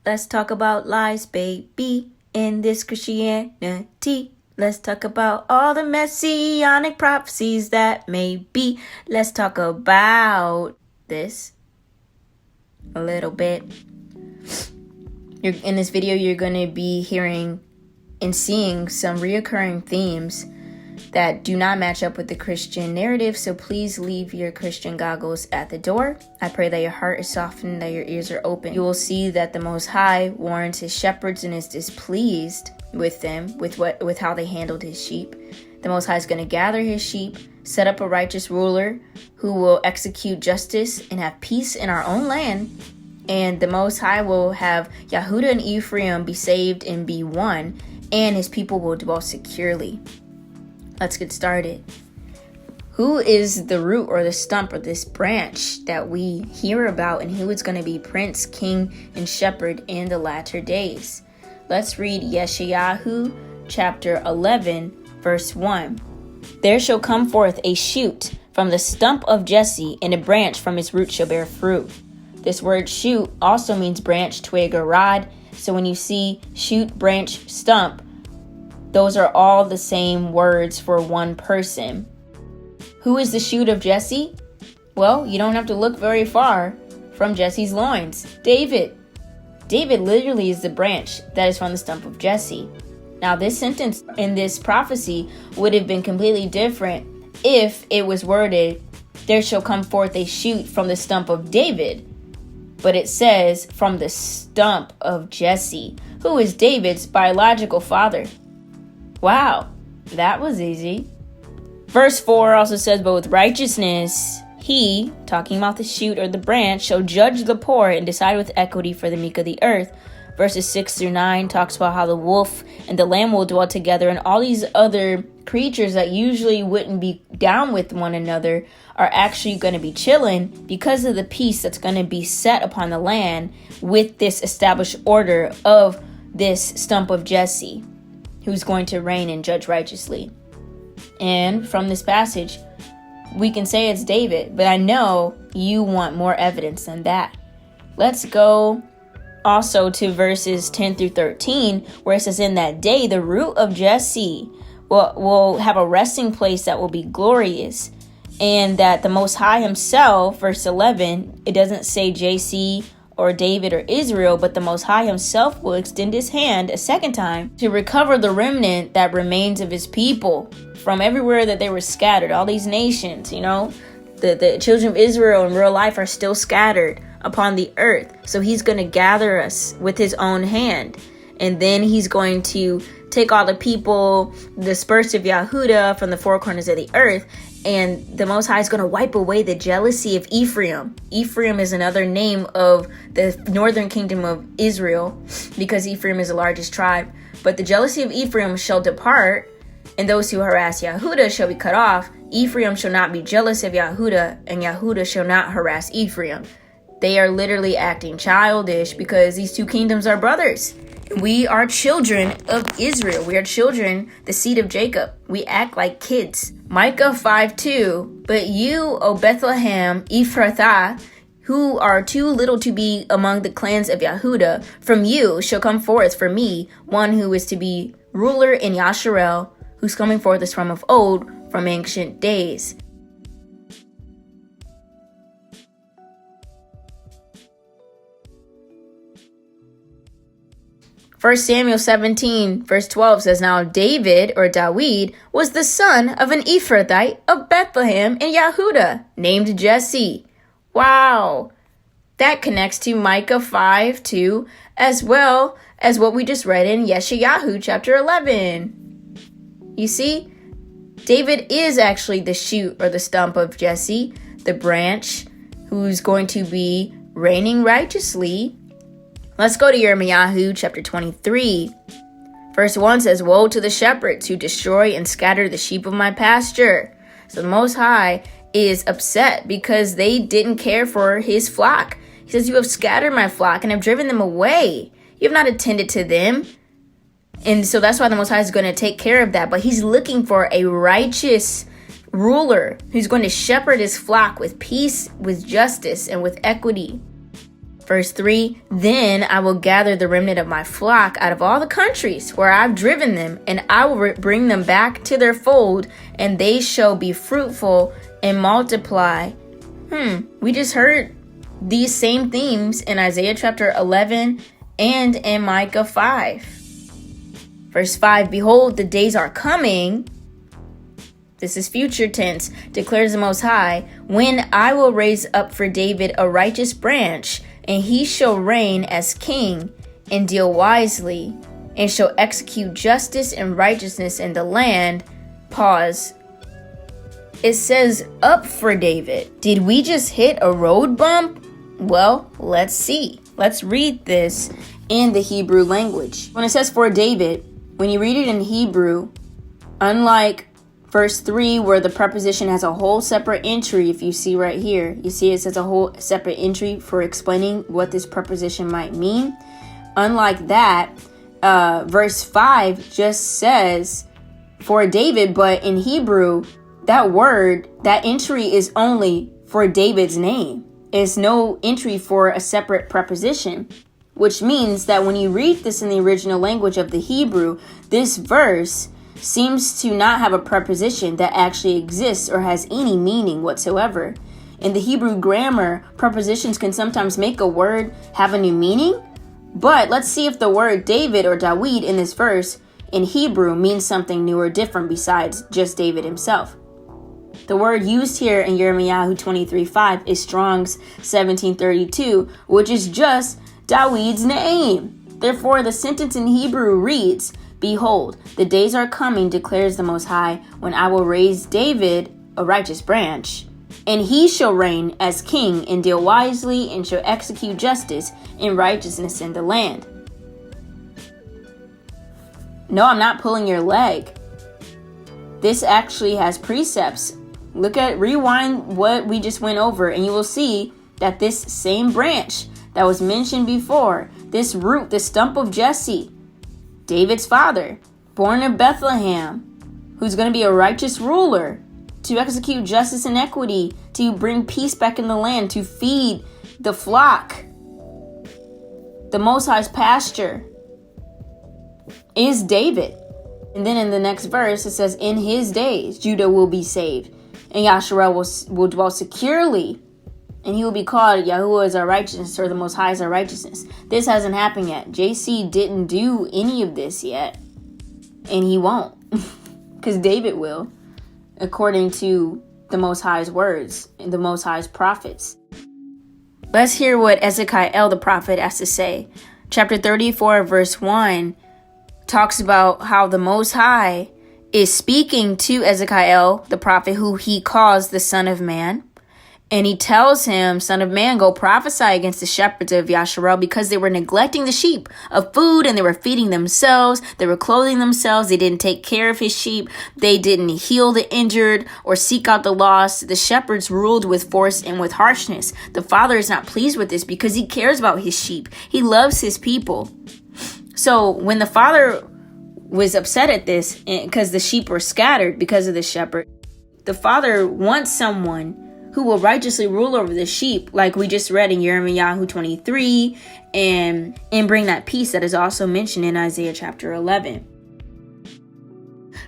Let's talk about lies, baby, in this Christianity. Let's talk about all the Messianic prophecies that may be. Let's talk about this a little bit. In this video, you're going to be hearing and seeing some reoccurring themes that do not match up with the Christian narrative, so please leave your Christian goggles at the door. I pray that your heart is softened, that your ears are open. You will see that the Most High warns his shepherds and is displeased with them, with how they handled his sheep. The Most High is going to gather his sheep, set up a righteous ruler who will execute justice and have peace in our own land. And the Most High will have Yehuda and Ephraim be saved and be one, and his people will dwell securely. Let's get started. Who is the root or the stump or this branch that we hear about, and who is going to be prince, king, and shepherd in the latter days? Let's read YHWH chapter 11, verse 1. There shall come forth a shoot from the stump of Jesse, and a branch from his root shall bear fruit. This word shoot also means branch, twig, or rod. So when you see shoot, branch, stump, those are all the same words for one person. Who is the shoot of Jesse? Well, you don't have to look very far from Jesse's loins. David. David literally is the branch that is from the stump of Jesse. Now, this sentence in this prophecy would have been completely different if it was worded, there shall come forth a shoot from the stump of David. But it says, from the stump of Jesse, who is David's biological father. Wow, that was easy. Verse 4 also says, but with righteousness, he, talking about the shoot or the branch, shall judge the poor and decide with equity for the meek of the earth. Verses 6 through 9 talks about how the wolf and the lamb will dwell together, and all these other creatures that usually wouldn't be down with one another are actually going to be chilling because of the peace that's going to be set upon the land with this established order of this stump of Jesse, who's going to reign and judge righteously. And from this passage, we can say it's David, but I know you want more evidence than that. Let's go also to verses 10 through 13, where it says, in that day, the root of Jesse will have a resting place that will be glorious, and that the Most High himself, verse 11, it doesn't say JC or David or Israel, but the Most High himself will extend his hand a second time to recover the remnant that remains of his people from everywhere that they were scattered. All these nations, the children of Israel in real life are still scattered upon the earth. So he's going to gather us with his own hand. And then he's going to take all the people dispersed of Yehuda from the four corners of the earth. And the Most High is going to wipe away the jealousy of Ephraim. Ephraim is another name of the northern kingdom of Israel, because Ephraim is the largest tribe. But the jealousy of Ephraim shall depart, and those who harass Yehuda shall be cut off. Ephraim shall not be jealous of Yehuda, and Yehuda shall not harass Ephraim. They are literally acting childish because these two kingdoms are brothers. We are children of Israel. We are children, the seed of Jacob. We act like kids. Micah 5:2, but you, O Bethlehem Ephrathah, who are too little to be among the clans of Yehuda, from you shall come forth for me one who is to be ruler in Yasharel, whose coming forth is from of old, from ancient days. First Samuel 17, verse 12 says, now David, or Dawid, was the son of an Ephrathite of Bethlehem in Yehuda, named Jesse. Wow. That connects to Micah 5:2, as well as what we just read in YHWH chapter 11. You see, David is actually the shoot or the stump of Jesse, the branch who's going to be reigning righteously. Let's go to Yirmiyahu chapter 23. Verse 1 says, woe to the shepherds who destroy and scatter the sheep of my pasture. So the Most High is upset because they didn't care for his flock. He says, you have scattered my flock and have driven them away. You have not attended to them. And so that's why the Most High is going to take care of that. But he's looking for a righteous ruler who's going to shepherd his flock with peace, with justice, and with equity. Verse 3, then I will gather the remnant of my flock out of all the countries where I've driven them, and I will bring them back to their fold, and they shall be fruitful and multiply. We just heard these same themes in Isaiah chapter 11 and in Micah 5. Verse 5, behold, the days are coming. This is future tense, declares the Most High, when I will raise up for David a righteous branch, and he shall reign as king and deal wisely, and shall execute justice and righteousness in the land. Pause. It says up for David. Did we just hit a road bump? Well, let's see. Let's read this in the Hebrew language. When it says for David, when you read it in Hebrew, unlike verse 3, where the preposition has a whole separate entry, if you see right here, you see it says a whole separate entry for explaining what this preposition might mean. Unlike that, verse 5 just says for David, but in Hebrew, that word, that entry is only for David's name. It's no entry for a separate preposition, which means that when you read this in the original language of the Hebrew, this verse seems to not have a preposition that actually exists or has any meaning whatsoever. In the Hebrew grammar, prepositions can sometimes make a word have a new meaning, but let's see if the word David or Dawid in this verse in Hebrew means something new or different besides just David himself. The word used here in Yirmiyahu 23:5 is Strong's 1732, which is just Dawid's name. Therefore, the sentence in Hebrew reads, behold, the days are coming, declares the Most High, when I will raise David a righteous branch, and he shall reign as king and deal wisely and shall execute justice and righteousness in the land. No, I'm not pulling your leg. This actually has precepts. Rewind what we just went over, and you will see that this same branch that was mentioned before, this root, the stump of Jesse, David's father, born in Bethlehem, who's going to be a righteous ruler, to execute justice and equity, to bring peace back in the land, to feed the flock, the Most High's pasture, is David. And then in the next verse, it says, in his days, Judah will be saved, and Yasharel will dwell securely, and he will be called Yahuwah is our righteousness, or the Most High is our righteousness. This hasn't happened yet. JC didn't do any of this yet, and he won't, because David will, according to the Most High's words and the Most High's prophets. Let's hear what Ezekiel the prophet has to say. Chapter 34, verse 1 talks about how the Most High is speaking to Ezekiel the prophet, who he calls the Son of Man. And he tells him, Son of man, go prophesy against the shepherds of Yasharel, because they were neglecting the sheep of food, and they were feeding themselves. They were clothing themselves. They didn't take care of his sheep. They didn't heal the injured or seek out the lost. The shepherds ruled with force and with harshness. The Father is not pleased with this because he cares about his sheep. He loves his people. So when the Father was upset at this, because the sheep were scattered because of the shepherd, the Father wants someone who will righteously rule over the sheep, like we just read in Yirmiyahu 23, and bring that peace that is also mentioned in Isaiah chapter 11.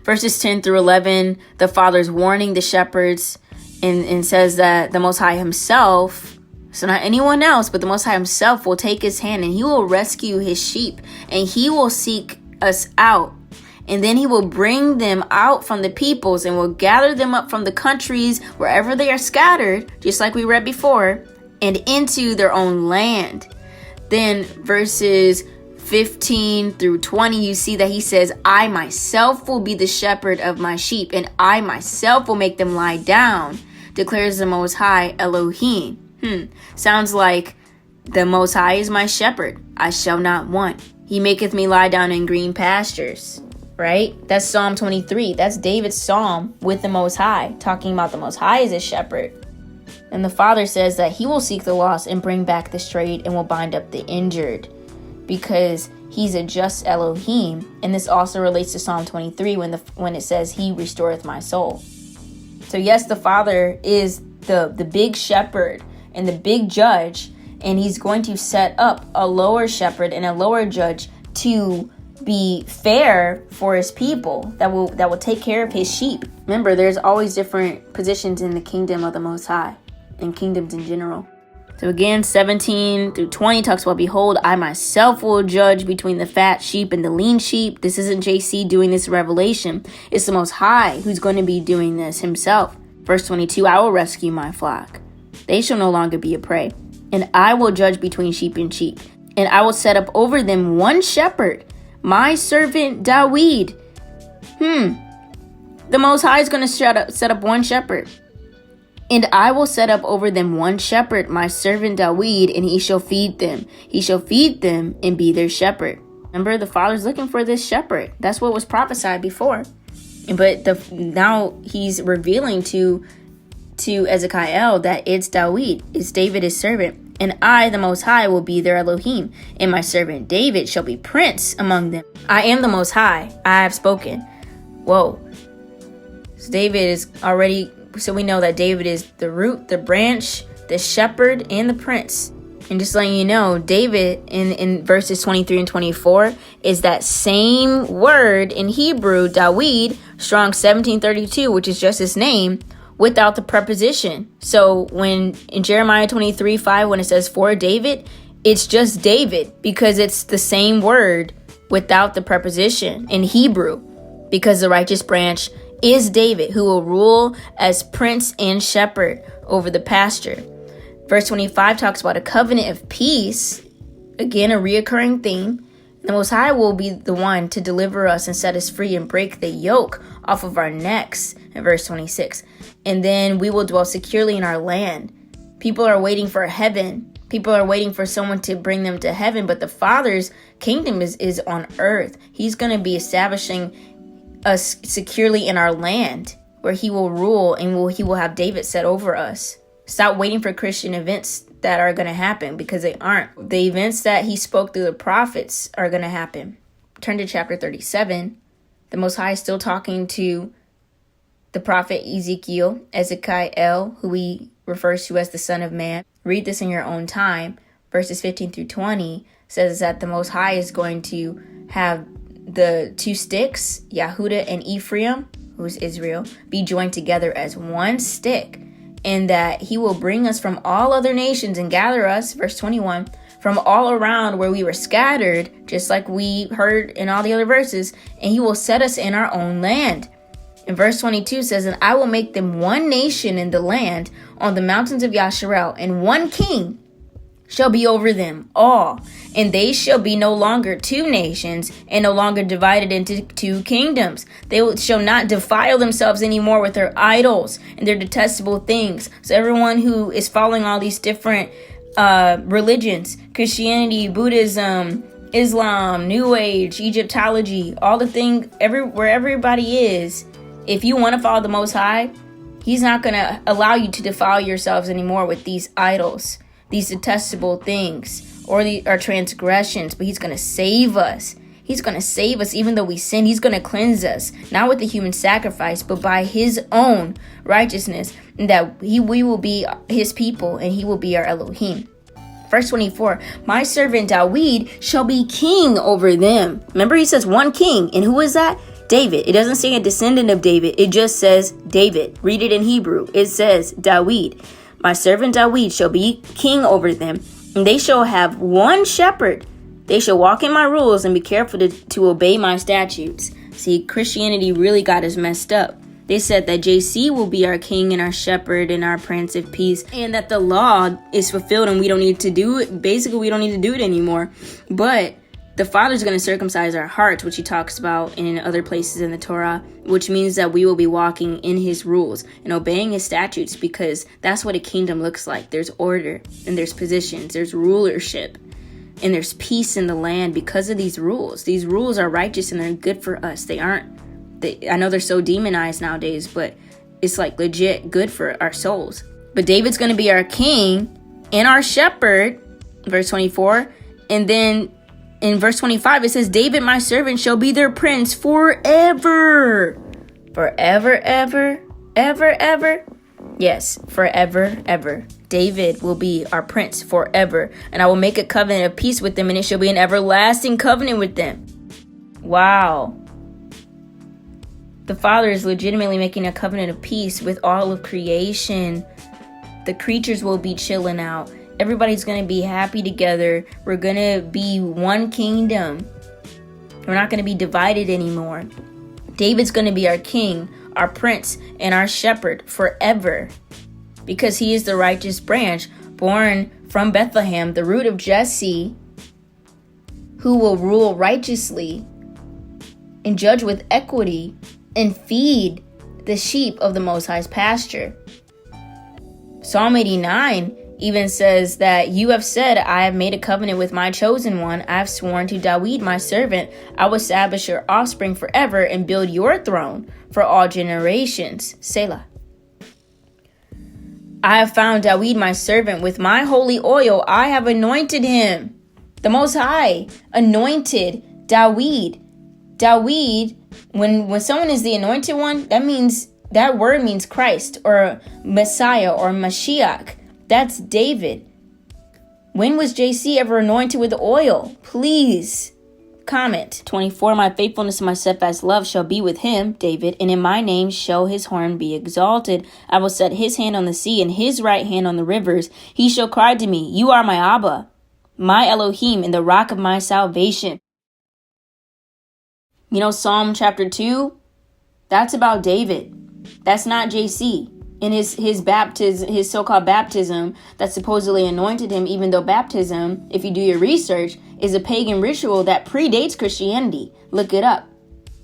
Verses 10 through 11, the Father's warning the shepherds and says that the Most High himself, so not anyone else, but the Most High himself will take his hand and he will rescue his sheep, and he will seek us out. And then he will bring them out from the peoples and will gather them up from the countries wherever they are scattered, just like we read before, and into their own land. Then verses 15 through 20, you see that he says, I myself will be the shepherd of my sheep, and I myself will make them lie down, declares the Most High Elohim. Sounds like the Most High is my shepherd. I shall not want. He maketh me lie down in green pastures. Right? That's Psalm 23. That's David's psalm with the Most High, talking about the Most High as a shepherd. And the Father says that he will seek the lost and bring back the strayed and will bind up the injured, because he's a just Elohim. And this also relates to Psalm 23 when it says he restoreth my soul. So yes, the Father is the big shepherd and the big judge, and he's going to set up a lower shepherd and a lower judge to be fair for his people, that will take care of his sheep. Remember, there's always different positions in the kingdom of the Most High, and kingdoms in general. So again, 17 through 20 talks about, behold, I myself will judge between the fat sheep and the lean sheep. This isn't JC doing this revelation. It's the Most High who's going to be doing this himself. Verse 22, I will rescue my flock. They shall no longer be a prey. And I will judge between sheep and sheep. And I will set up over them one shepherd, my servant Dawid. The Most High is going to set up one shepherd. And I will set up over them one shepherd, my servant Dawid, and he shall feed them. He shall feed them and be their shepherd. Remember, the Father's looking for this shepherd. That's what was prophesied before. But now he's revealing to Ezekiel that it's Dawid, it's David, his servant. And I, the Most High, will be their Elohim, and my servant David shall be prince among them. I am the Most High. I have spoken. Whoa. So David is already... So we know that David is the root, the branch, the shepherd, and the prince. And just letting you know, David in verses 23 and 24 is that same word in Hebrew, Dawid, Strong 1732, which is just his name, without the preposition. So when in Jeremiah 23:5, when it says for David, it's just David, because it's the same word without the preposition in Hebrew, because the righteous branch is David, who will rule as prince and shepherd over the pasture. Verse 25 talks about a covenant of peace. Again, a reoccurring theme. The Most High will be the one to deliver us and set us free and break the yoke off of our necks. In verse 26. And then we will dwell securely in our land. People are waiting for heaven. People are waiting for someone to bring them to heaven. But the Father's kingdom is on earth. He's going to be establishing us securely in our land, where he will rule and he will have David set over us. Stop waiting for Christian events that are going to happen, because they aren't. The events that he spoke through the prophets are going to happen. Turn to chapter 37. The Most High is still talking to the prophet Ezekiel, who he refers to as the Son of Man. Read this in your own time. Verses 15 through 20 says that the Most High is going to have the two sticks, Yehuda and Ephraim, who is Israel, be joined together as one stick, and that he will bring us from all other nations and gather us, verse 21, from all around where we were scattered, just like we heard in all the other verses, and he will set us in our own land. And verse 22 says, and I will make them one nation in the land on the mountains of Yasharel, and one king shall be over them all, and they shall be no longer two nations, and no longer divided into two kingdoms. They shall not defile themselves anymore with their idols and their detestable things. So everyone who is following all these different religions, Christianity, Buddhism, Islam, New Age, Egyptology, all the things, where everybody is, if you want to follow the Most High, he's not going to allow you to defile yourselves anymore with these idols, these detestable things, or our transgressions. But he's going to save us. He's going to save us even though we sin. He's going to cleanse us, not with the human sacrifice, but by his own righteousness, and that we will be his people, and he will be our Elohim. Verse 24, my servant Dawid shall be king over them. Remember, he says one king. And who is that? David. It doesn't say a descendant of David. It just says David. Read it in Hebrew. It says Dawid. My servant Dawid shall be king over them, and they shall have one shepherd. They shall walk in my rules and be careful to obey my statutes. See, Christianity really got us messed up. They said that JC will be our king and our shepherd and our prince of peace, and that the law is fulfilled and we don't need to do it. Basically, we don't need to do it anymore. But the Father's going to circumcise our hearts, which he talks about in other places in the Torah, which means that we will be walking in his rules and obeying his statutes, because that's what a kingdom looks like. There's order, and there's positions, there's rulership, and there's peace in the land because of these rules. These rules are righteous and they're good for us. I know they're so demonized nowadays, but it's like legit good for our souls. But David's going to be our king and our shepherd, verse 24, and then in verse 25, it says, David, my servant, shall be their prince forever. Forever, ever, ever, ever. Yes, forever, ever. David will be our prince forever, and I will make a covenant of peace with them, and it shall be an everlasting covenant with them. Wow. The Father is legitimately making a covenant of peace with all of creation. The creatures will be chilling out. Everybody's going to be happy together. We're going to be one kingdom. We're not going to be divided anymore. David's going to be our king, our prince, and our shepherd forever, because he is the righteous branch born from Bethlehem, the root of Jesse, who will rule righteously and judge with equity and feed the sheep of the Most High's pasture. Psalm 89 even says that you have said, I have made a covenant with my chosen one. I have sworn to David, my servant, I will establish your offspring forever and build your throne for all generations. Selah. I have found David, my servant, with my holy oil. I have anointed him. The Most High anointed David. David, when someone is the anointed one, that word means Christ or Messiah or Mashiach. That's David. When was JC ever anointed with oil? Please comment. 24, my faithfulness and my steadfast love shall be with him, David, and in my name shall his horn be exalted. I will set his hand on the sea and his right hand on the rivers. He shall cry to me, you are my Abba, my Elohim, and the rock of my salvation. You know, Psalm chapter 2, that's about David. That's not JC. In his baptism, his so-called baptism that supposedly anointed him, even though baptism, if you do your research, is a pagan ritual that predates Christianity. Look it up.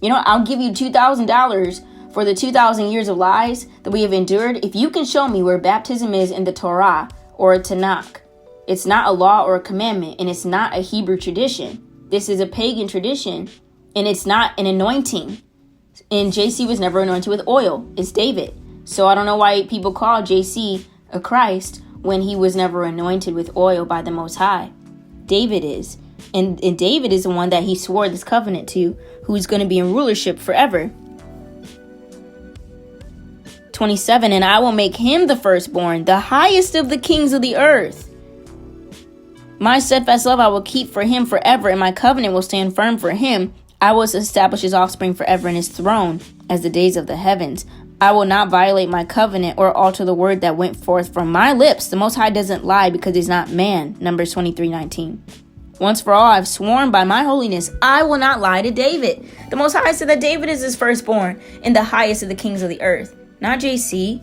You know, I'll give you $2,000 for the 2,000 years of lies that we have endured if you can show me where baptism is in the Torah or a Tanakh. It's not a law or a commandment, and it's not a Hebrew tradition. This is a pagan tradition, and it's not an anointing. And JC was never anointed with oil. It's David. So I don't know why people call JC a Christ when he was never anointed with oil by the Most High. David is. And David is the one that he swore this covenant to, who's going to be in rulership forever. 27, and I will make him the firstborn, the highest of the kings of the earth. My steadfast love I will keep for him forever, and my covenant will stand firm for him. I will establish his offspring forever in his throne as the days of the heavens. I will not violate my covenant or alter the word that went forth from my lips. The Most High doesn't lie because he's not man. Numbers 23:19. Once for all, I've sworn by my holiness, I will not lie to David. The Most High said that David is his firstborn and the highest of the kings of the earth, not JC.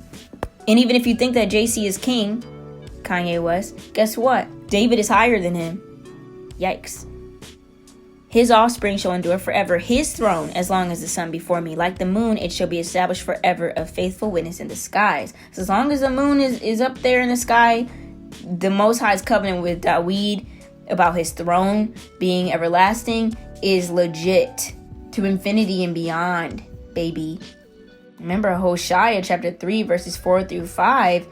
And even if you think that JC is king, Kanye West, guess what? David is higher than him. Yikes. His offspring shall endure forever, his throne as long as the sun before me. Like the moon, it shall be established forever, a faithful witness in the skies. So as long as the moon is up there in the sky, the Most High's covenant with David about his throne being everlasting is legit to infinity and beyond, baby. Remember Hosea chapter 3 verses 4 through 5.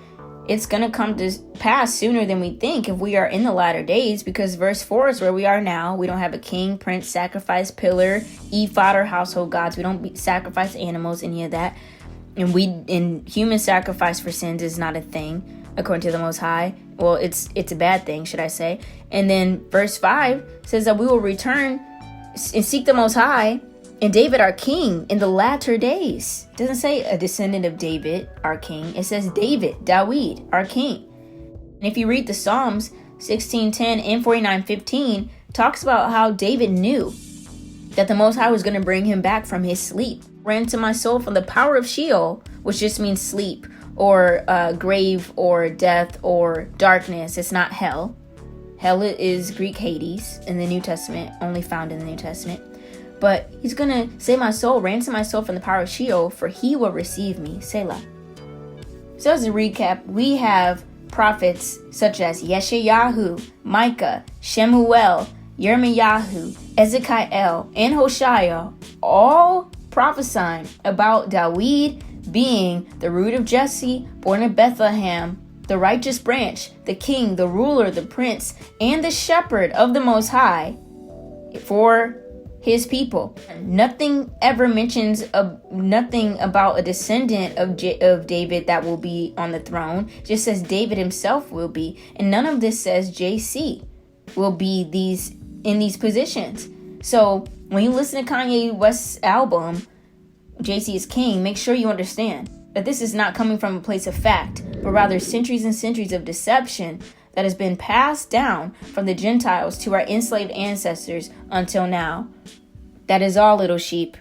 It's going to come to pass sooner than we think if we are in the latter days, because verse 4 is where we are now. We don't have a king, prince, sacrifice, pillar, ephod, or household gods. We don't sacrifice animals, any of that. And human sacrifice for sins is not a thing, according to the Most High. Well, it's a bad thing, should I say. And then verse 5 says that we will return and seek the Most High and David our king in the latter days. It doesn't say a descendant of David our king. It says David our king. And if you read the Psalms 16:10 and 49:15, talks about how David knew that the Most High was going to bring him back from his sleep. Ran to my soul from the power of Sheol, which just means sleep or grave or death or darkness. It's not hell. Hell is Greek Hades in the New Testament, only found in the New Testament. But he's going to say my soul, ransom my soul from the power of Sheol, for he will receive me. Selah. So as a recap, we have prophets such as Yeshayahu, Micah, Shemuel, Yirmiyahu, Ezekiel, and Hosea, all prophesying about David being the root of Jesse, born of Bethlehem, the righteous branch, the king, the ruler, the prince, and the shepherd of the Most High for his people. Nothing ever mentions nothing about a descendant of David that will be on the throne. It just says David himself will be, and none of this says JC will be in these positions. So when you listen to Kanye West's album, JC is King, make sure you understand that this is not coming from a place of fact, but rather centuries and centuries of deception that has been passed down from the Gentiles to our enslaved ancestors until now. That is all, little sheep.